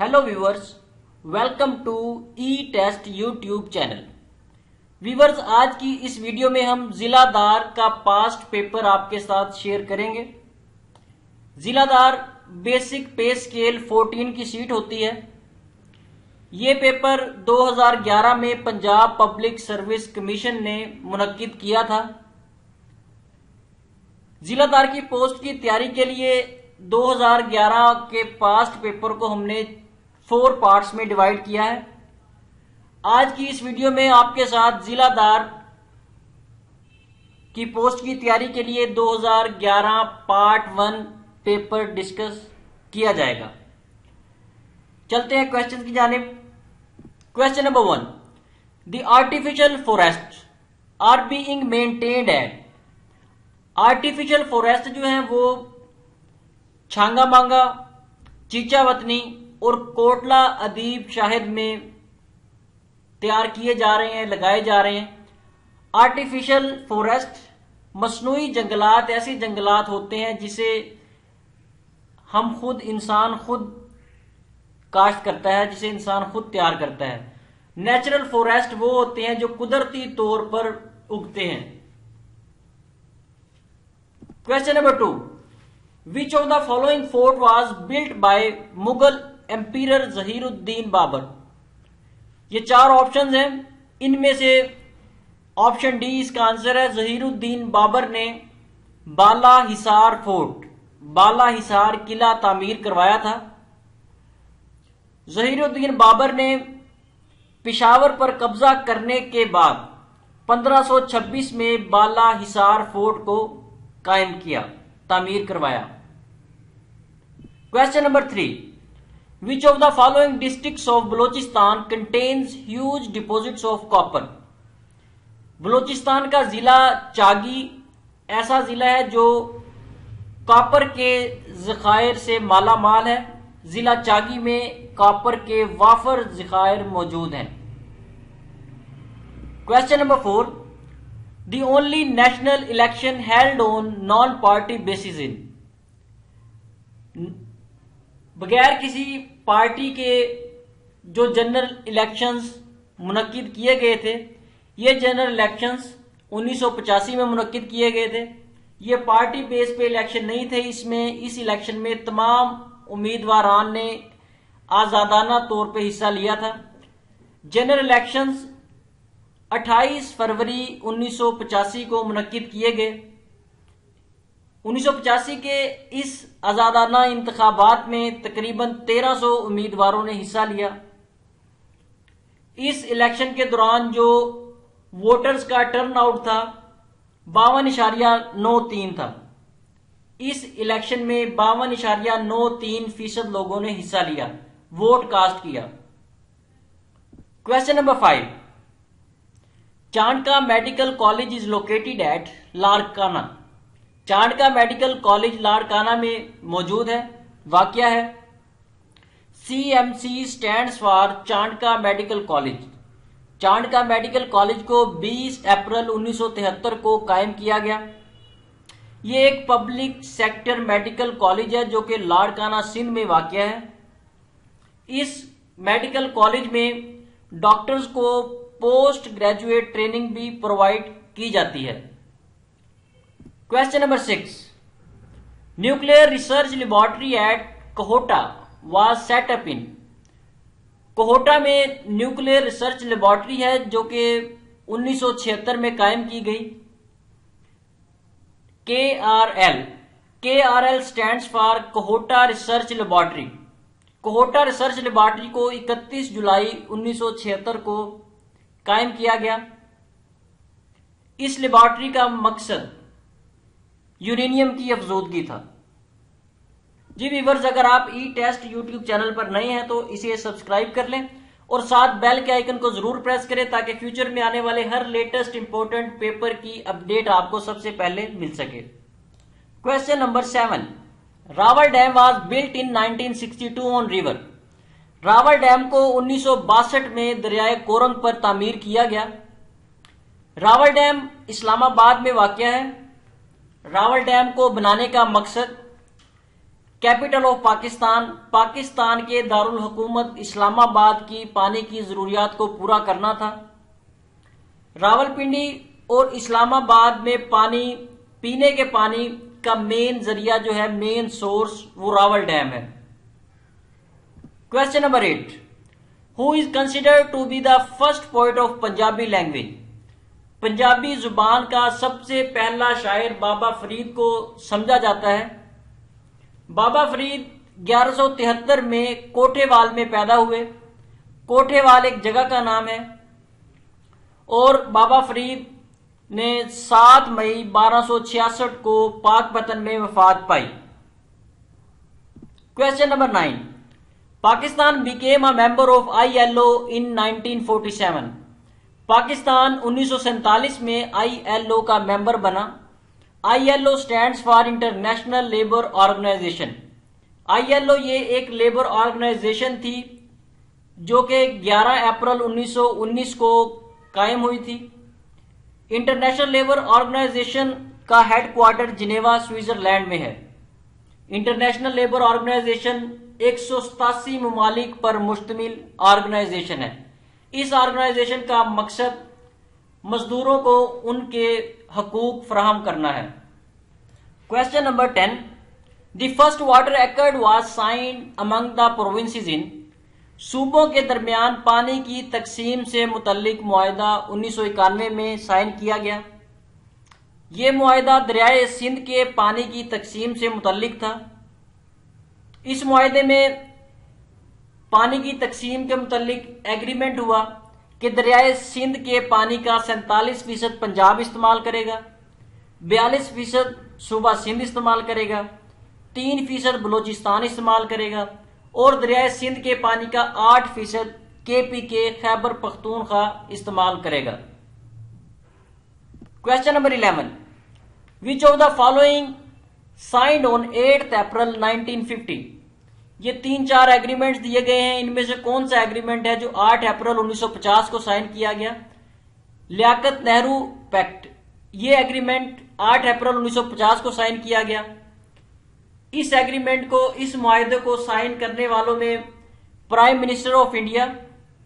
Hello viewers, welcome to E test YouTube channel. Viewers, आज की इस वीडियो में हम जिलादार का पास्ट पेपर आपके साथ शेयर करेंगे। जिलादार बेसिक पे स्केल 14 की सीट होती है। ये पेपर 2011 में पंजाब पब्लिक सर्विस कमीशन ने मुनक्किद किया था। जिलादार की पोस्ट की तैयारी के लिए 2011 के पास्ट पेपर को हमने 4 पार्ट्स में डिवाइड किया है। आज की इस वीडियो में आपके साथ जिलादार की पोस्ट की तैयारी के लिए 2011 पार्ट 1 पेपर डिस्कस किया जाएगा। चलते हैं क्वेश्चन की जानिब। Question number 1, the artificial forest are being maintained at. Artificial forest जो है वो छांगा मांगा, चीचावतनी और कोटला अदीब शाहिद में तैयार किए जा रहे हैं, लगाए जा रहे हैं। आर्टिफिशियल फॉरेस्ट मसनूई जंगलात ऐसे जंगलात होते हैं जिसे हम खुद, इंसान खुद काश्त करता है, जिसे इंसान खुद तैयार करता है। नेचुरल फॉरेस्ट वो होते हैं जो कुदरती तौर पर उगते हैं। Question number 2, which of the following fort was built by Mughal emperor Zahiruddin Babur. ये 4 ऑप्शंस हैं, इनमें से ऑप्शन डी इसका आंसर है। जहीरुद्दीन बाबर ने बाला हिसार फोर्ट, बाला हिसार किला तामीर करवाया था। जहीरुद्दीन बाबर ने पिशावर पर कब्जा करने के बाद 1526 में बाला हिसार फोर्ट को कायम किया, तामीर करवाया। Question number 3, which of the following districts of Balochistan contains huge deposits of copper. Balochistan का जिला चागी ऐसा जिला है जो कॉपर के ज़खायर से माला माल है। जिला चागी में कॉपर के वाफर ज़खायर मौजूद हैं। Question number 4, the only national election held on non party basis in. बगैर किसी पार्टी के जो जनरल इलेक्शंस मुनक्किद किए गए थे, ये जनरल इलेक्शंस 1985 में मुनक्किद किए गए थे। ये पार्टी बेस पे इलेक्शन नहीं थे। इस इलेक्शन में तमाम उम्मीदवारान ने आजादाना तौर पे हिस्सा लिया था। जनरल इलेक्शंस 28 फरवरी 1985 को मुनक्किद किए गए। 1985 के इस आजादाना इंतखाबात में तकरीबन 1300 उम्मीदवारों ने हिस्सा लिया। इस इलेक्शन के दौरान जो वोटर्स का टर्नआउट था 52.93 था। इस इलेक्शन में 52.93% लोगों ने हिस्सा लिया, वोट कास्ट किया। Question number 5, Chandka medical college is located at Larkana. Chandka medical college Larkana में मौजूद है, वाकया है। CMC stands for Chandka medical college. Chandka medical college को 20 अप्रैल 1973 को कायम किया गया। ये एक पब्लिक सेक्टर मेडिकल कॉलेज है जो कि लाड़काना सिंध में वाकया है। इस मेडिकल कॉलेज में डॉक्टर्स को पोस्ट ग्रेजुएट ट्रेनिंग भी प्रोवाइड की जाती है। Question number 6, nuclear research laboratory at Kahuta was set up in. Kahuta में न्यूक्लियर रिसर्च लेबोरेटरी है जो कि 1976 में कायम की गई। KRL stands for Kahuta research laboratory. Kahuta research laboratory को 31 जुलाई 1976 को कायम किया गया। इस लेबोरेटरी का मकसद यूरेनियम की अफजूदगी था। जी व्यूअर्स, अगर आप ई टेस्ट यूट्यूब चैनल पर नए हैं तो इसे सब्सक्राइब कर लें और साथ बेल के आइकन को जरूर प्रेस करें ताकि फ्यूचर में आने वाले हर लेटेस्ट इंपॉर्टेंट पेपर की अपडेट आपको सबसे पहले मिल सके। Question number 7, Rawal dam was built in 1962 on river. Rawal dam को 1962 में दरियाए कोरंग पर तामीर किया गया। रावल डैम इस्लामाबाद में वाकया है। रावल डैम को बनाने का मकसद कैपिटल ऑफ पाकिस्तान, पाकिस्तान के दारुल हुकूमत इस्लामाबाद की पानी की जरूरियात को पूरा करना था। रावलपिंडी और इस्लामाबाद में पानी, पीने के पानी का मेन जरिया जो है, मेन सोर्स, वो रावल डैम है। Question number 8, who is considered to be the first poet of Punjabi language. Punjabi जुबान का सबसे पहला शायर बाबा फरीद को समझा जाता है। बाबा फरीद 1173 में कोठेवाल में पैदा हुए। कोठेवाल एक जगह का नाम है और बाबा फरीद ने 7 मई 1266 को पाकपतन में वफात पाई। Question number 9, Pakistan became a member of ILO in 1947। Pakistan 1947 में ILO का मेंबर बना। ILO stands for international labour organisation. ILO ये एक लेबर ऑर्गेनाइजेशन थी जो कि 11 अप्रैल 1919 को कायम हुई थी। इंटरनेशनल लेबर ऑर्गेनाइजेशन का हेडक्वार्टर जिनेवा, स्विट्जरलैंड में है। इंटरनेशनल लेबर ऑर्गेनाइजेशन 187 ममालिक पर मुश्तमिल ऑर्गेनाइजेशन है। इस ऑर्गेनाइजेशन का मकसद मजदूरों को उनके हकूक फराहम करना है। Question number 10, the first water act was signed among the provinces in. सूबों के दरमियान पानी की तकसीम से मुतल्लिक मुआहदा 1991 में साइन किया गया। ये मुआहदा दरियाए सिंध के पानी की तकसीम से मुतल्लिक था। इस मुआहदे में पानी की तकसीम के मुतल्लिक एग्रीमेंट हुआ कि दरियाए सिंध के पानी का 47% पंजाब इस्तेमाल करेगा, 42% सूबा सिंध इस्तेमाल करेगा, 3% बलोचिस्तान इस्तेमाल करेगा और दरियाए सिंध के पानी का 8% KPK खैबर पख्तूनख्वा इस्तेमाल करेगा। Question number 11, which of the following signed on 8 अप्रैल 1950। ये 3-4 एग्रीमेंट्स दिए गए हैं, इनमें से कौन सा एग्रीमेंट है जो 8 अप्रैल 1950 को साइन किया गया। लियाकत नेहरू पैक्ट, ये एग्रीमेंट 8 अप्रैल 1950 को साइन किया गया। इस एग्रीमेंट को, इस मुआहदे को साइन करने वालों में prime minister of India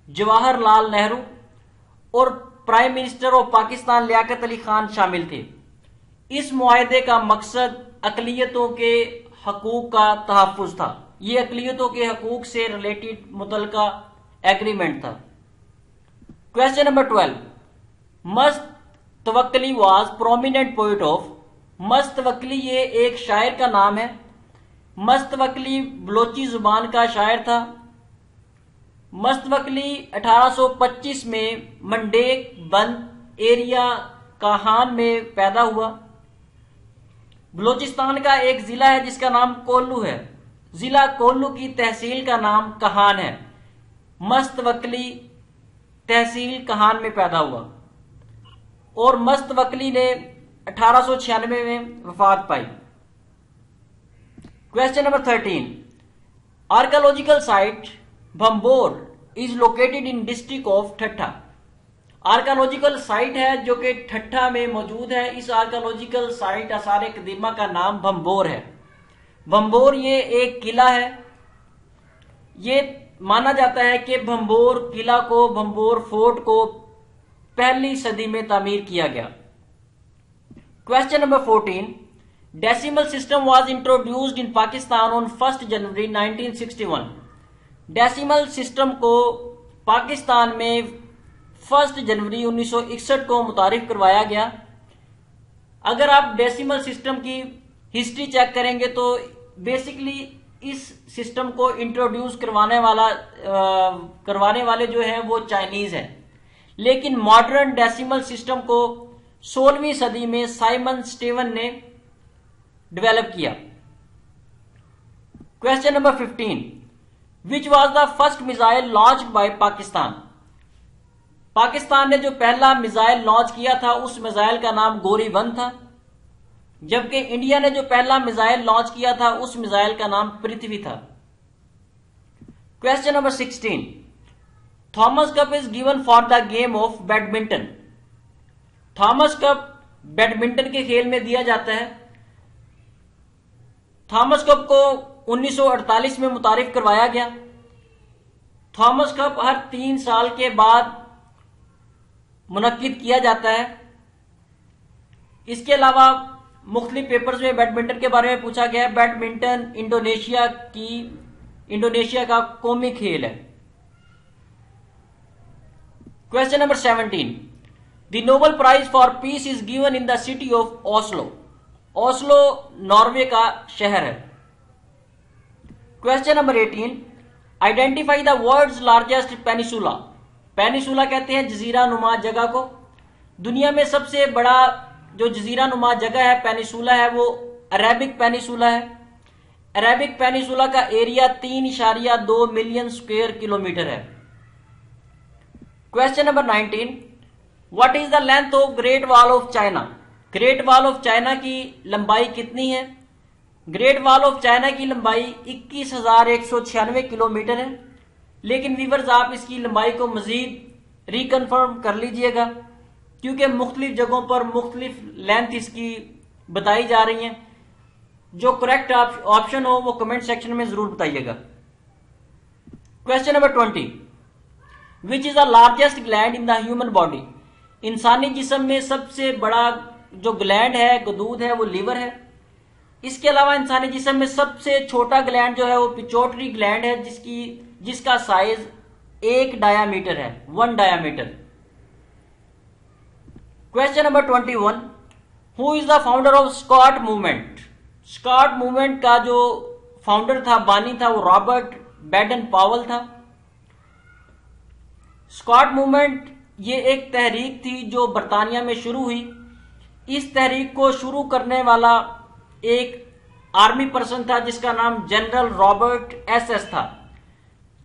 Jawaharlal Nehru और prime minister of Pakistan Liaquat Ali Khan शामिल थे। इस मुआहदे का मकसद अकलियतों के हकूक का तहफ्फुज था। ये अकलियतों के हकूक से रिलेटेड मुतलका एग्रीमेंट था। क्वेश्चन नंबर 12, मस्त तवक्कली वाज प्रोमिनेंट पोएट ऑफ। मस्त तवक्कली ये एक शायर का नाम है। मस्त तवक्कली बलोची जुबान का शायर था। मस्त तवक्कली 1825 में मंडेक बंद एरिया काहान में पैदा हुआ। बलोचिस्तान का एक जिला है जिसका नाम कोल्लू है। जिला कोल्लू की तहसील का नाम कहान है। मस्त तवक्कली तहसील कहान में पैदा हुआ और मस्त तवक्कली ने 1896 में वफात पाई। Question number 13, archaeological site Bhambore is located in district of Thatta. Archaeological site है जो कि ठट्ठा में मौजूद है। इस आर्कियोलॉजिकल साइट आसार कदीमा का नाम भंबोर है। भंबोर ये एक किला है। ये माना जाता है कि भंबोर किला को, भंबोर फोर्ट को पहली सदी में तामीर किया गया। Question number 14, decimal system was introduced in Pakistan on 1 January 1961। Decimal system को पाकिस्तान में 1 जनवरी 1961 को मुतारिफ करवाया गया। अगर आप डेसिमल सिस्टम की हिस्ट्री चेक करेंगे तो बेसिकली इस सिस्टम को इंट्रोड्यूस करवाने वाले जो हैं वो चाइनीज हैं, लेकिन मॉडर्न डेसिमल सिस्टम को 16वीं सदी में साइमन स्टीवन ने डेवलप किया। Question number 15, which was the first missile launched by Pakistan. Pakistan ने जो पहला मिसाइल लॉन्च किया था उस मिसाइल का नाम गोरी 1 था, जबकि इंडिया ने जो पहला मिसाइल लॉन्च किया था उस मिसाइल का नाम पृथ्वी था। Question number 16, Thomas cup is given for the game of badminton. Thomas cup badminton के खेल में दिया जाता है। थॉमस कप को 1948 में मुतारिफ करवाया गया। थॉमस कप हर 3 साल के बाद मुनक्किद किया जाता है। इसके अलावा मुख्तलिफ पेपर्स में बैडमिंटन के बारे में पूछा गया है। बैडमिंटन इंडोनेशिया का कौमी खेल है। Question number 17, the Nobel prize for peace is given in the city of Oslo. Oslo Norway का शहर है। Question number 18, identify the world's largest peninsula. Peninsula कहते हैं जजीरा नुमा जगह को। दुनिया में सबसे बड़ा जो जजीरा नुमा जगह है पेनिसुला है वो अरेबिक पेनिसुला है। अरेबिक पेनिसुला का एरिया 3.2 मिलियन स्क्वायर किलोमीटर है। Question number 19, what is the length of great wall of China. Great wall of China की लंबाई कितनी है? ग्रेट वॉल ऑफ चाइना की लंबाई 21,196 किलोमीटर है। लेकिन व्यूअर्स आप इसकी लंबाई को मजीद रिकन्फर्म कर लीजिएगा क्योंकि मुख्तलिफ जगहों पर मुख्तलिफ लेंथ इसकी बताई जा रही है। जो करेक्ट ऑप्शन हो वो कमेंट सेक्शन में जरूर बताइएगा। Question number 20, which is the largest gland in the human body. इंसानी जिस्म में सबसे बड़ा जो ग्लैंड है गदूद है वो लीवर है। इसके अलावा इंसानी जिस्म में सबसे छोटा ग्लैंड जो है वो पिट्यूटरी ग्लैंड है जिसका साइज 1 डायामीटर है, 1 diameter. Question number 21, who is the founder of scout movement. Scout movement का जो फाउंडर था, बानी था, वो रॉबर्ट बैडन पावल था। स्कॉट मूवमेंट ये एक तहरीक थी जो बरतानिया में शुरू हुई। इस तहरीक को शुरू करने वाला एक आर्मी पर्सन था जिसका नाम जनरल रॉबर्ट एसएस था।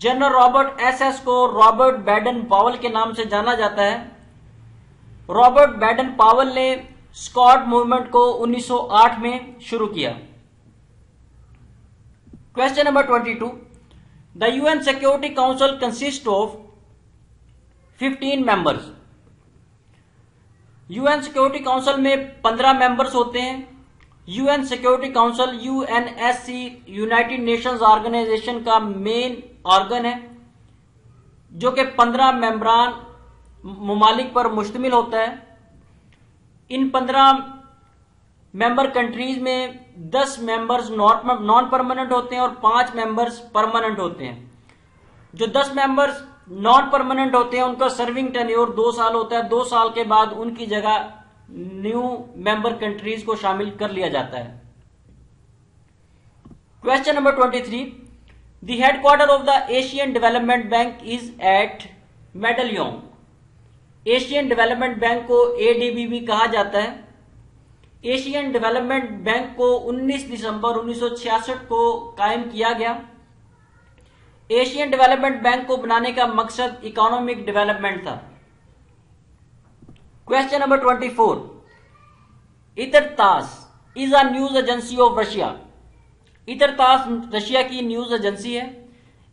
जनरल रॉबर्ट एसएस को रॉबर्ट बैडन पावल के नाम से जाना जाता है। रॉबर्ट बैडन पावल ने स्कॉट मूवमेंट को 1908 में शुरू किया। Question number 22, the UN security council consist of 15 members. UN security council में 15 मेंबर्स होते हैं। UN security council UNSC United Nations organisation का मेन ऑर्गन है जो कि 15 मेंबरान मुमालिक पर मुश्तमिल होता है। इन 15 मेंबर कंट्रीज में 10 मेंबर्स नॉन परमानेंट होते हैं और 5 मेंबर्स परमानेंट होते हैं। जो 10 मेंबर्स नॉन परमानेंट होते हैं उनका सर्विंग टेन्योर 2 साल होता है। 2 साल के बाद उनकी जगह न्यू मेंबर कंट्रीज को शामिल कर लिया जाता है। Question number 23, the headquarter of the Asian development bank is at Mandaluyong. Asian development bank को एडीबी भी कहा जाता है। एशियन डेवलपमेंट बैंक को 19 दिसंबर 1966 को कायम किया गया। एशियन डेवलपमेंट बैंक को बनाने का मकसद इकोनॉमिक डेवलपमेंट था। Question number 24, ITAR TASS is a news agency of Russia. ITAR TASS Russia की न्यूज एजेंसी है।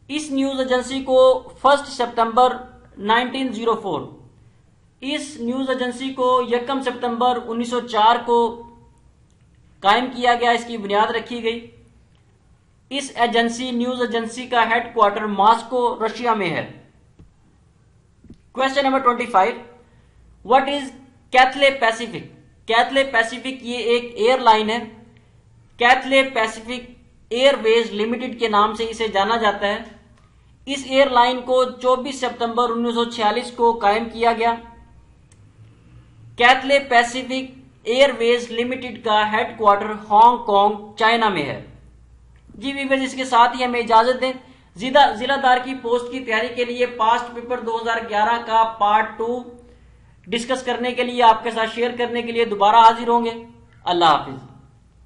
इस न्यूज एजेंसी को 1 सितंबर 1904, इस न्यूज एजेंसी को 1 सितंबर 1904 को कायम किया गया, इसकी बुनियाद रखी गई। इस न्यूज एजेंसी का हेडक्वार्टर मॉस्को रशिया में है। Question number 25, what is Cathay Pacific. Cathay Pacific ये एक एयरलाइन है। कैथले पैसिफिक एयरवेज लिमिटेड के नाम से इसे जाना जाता है। इस एयरलाइन को 24 सितंबर 1946 को कायम किया गया। कैथले पैसिफिक एयरवेज लिमिटेड का हेडक्वार्टर हांगकांग चाइना में है। जी वीवर्स, इसके साथ ही हमें इजाजत दें। जिलादार की पोस्ट की तैयारी के लिए पास्ट पेपर 2011 का पार्ट 2 डिस्कस करने के लिए, आपके साथ शेयर करने के लिए दोबारा हाजिर होंगे। अल्लाह हाफिज।